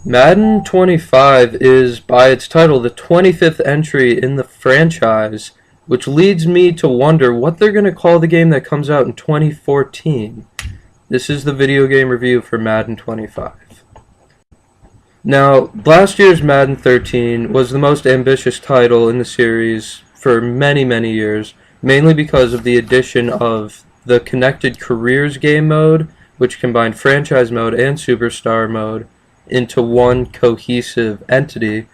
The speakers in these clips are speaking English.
Madden 25 is, by its title, the 25th entry in the franchise, which leads me to wonder what they're going to call the game that comes out in 2014. This is the video game review for Madden 25. Now, last year's Madden 13 was the most ambitious title in the series for many, many years, mainly because of the addition of the Connected Careers game mode, which combined franchise mode and superstar mode into one cohesive entity,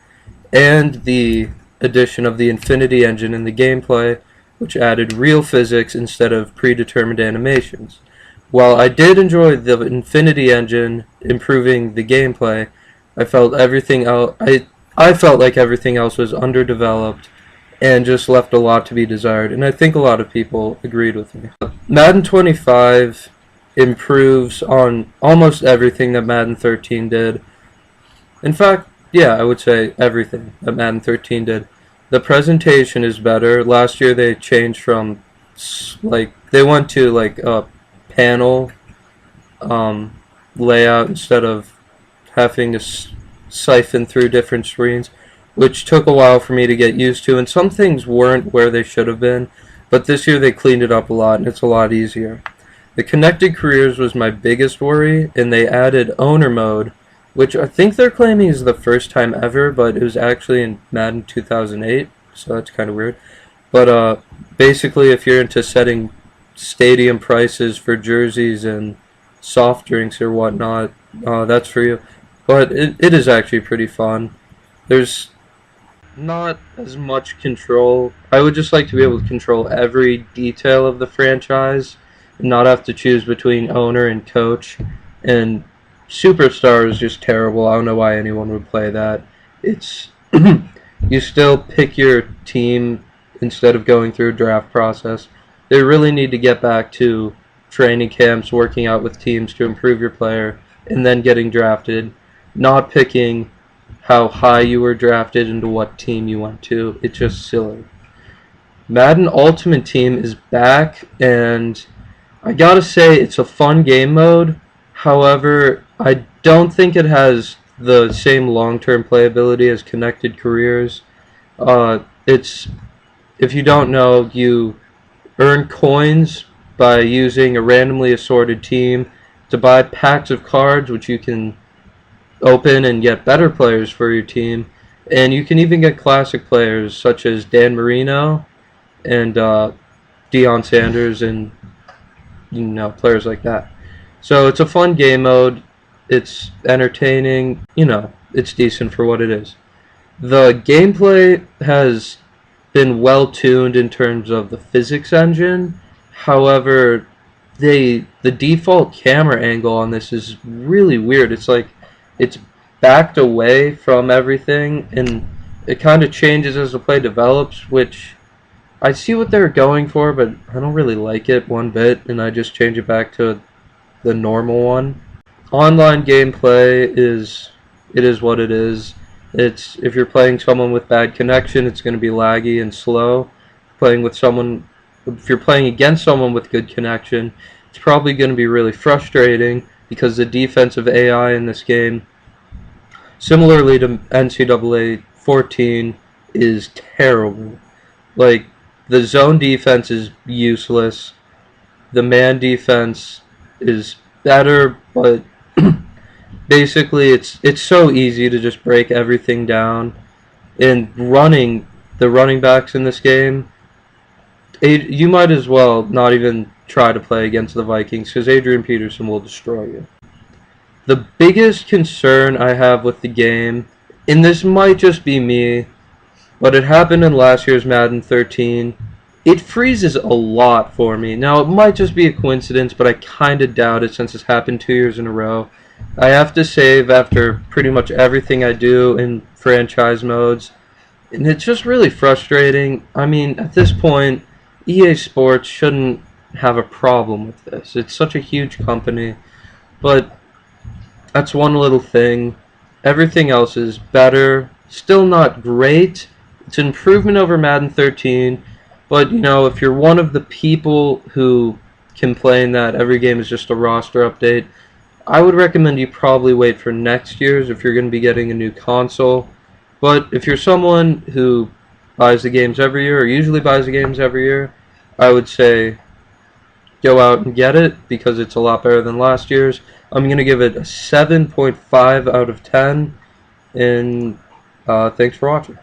and the addition of the Infinity engine in the gameplay, which added real physics instead of predetermined animations. While I did enjoy the Infinity engine improving the gameplay, I felt I felt like everything else was underdeveloped and just left a lot to be desired, and I think a lot of people agreed with me. Madden 25 improves on almost everything that Madden 13 did. In fact, yeah, I would say everything that Madden 13 did. The presentation is better. Last year they changed from, they went to a panel layout instead of having to siphon through different screens, which took a while for me to get used to, and some things weren't where they should have been, but this year they cleaned it up a lot and it's a lot easier. The Connected Careers was my biggest worry, and they added owner mode, which I think they're claiming is the first time ever, but it was actually in Madden 2008, so that's kind of weird. But basically, if you're into setting stadium prices for jerseys and soft drinks or whatnot, that's for you. But it is actually pretty fun. There's not as much control. I would just like to be able to control every detail of the franchise and not have to choose between owner and coach. And Superstar is just terrible. I don't know why anyone would play that. It's you still pick your team instead of going through a draft process. They really need to get back to training camps, working out with teams to improve your player, and then getting drafted, not picking how high you were drafted and to what team you went to. It's just silly. Madden Ultimate Team is back, and I gotta say it's a fun game mode. However, I don't think it has the same long-term playability as Connected Careers. If you don't know, you earn coins by using a randomly assorted team to buy packs of cards, which you can open and get better players for your team. And you can even get classic players such as Dan Marino and Deion Sanders and players like that. So it's a fun game mode. It's entertaining. It's decent for what it is. The gameplay has been well tuned in terms of the physics engine. However, the default camera angle on this is really weird. It's like it's backed away from everything, and it kind of changes as the play develops, which I see what they're going for, but I don't really like it one bit, and I just change it back to the normal one. Online gameplay is what it is. If you're playing someone with bad connection, it's going to be laggy and slow. If you're playing against someone with good connection, it's probably going to be really frustrating because the defensive AI in this game, similarly to NCAA 14, is terrible. Like, the zone defense is useless. The man defense is better, but basically it's so easy to just break everything down. And the running backs in this game, you might as well not even try to play against the Vikings because Adrian Peterson will destroy you. The biggest concern I have with the game, and this might just be me, but it happened in last year's Madden 13, it freezes a lot for me. Now, it might just be a coincidence, but I kind of doubt it since it's happened 2 years in a row. I have to save after pretty much everything I do in franchise modes, and it's just really frustrating. I mean, at this point, EA Sports shouldn't have a problem with this. It's such a huge company, but that's one little thing. Everything else is better. Still not great. It's an improvement over Madden 13, but if you're one of the people who complain that every game is just a roster update, I would recommend you probably wait for next year's if you're going to be getting a new console. But if you're someone who buys the games every year, or usually buys the games every year, I would say go out and get it because it's a lot better than last year's. I'm going to give it a 7.5 out of 10, and thanks for watching.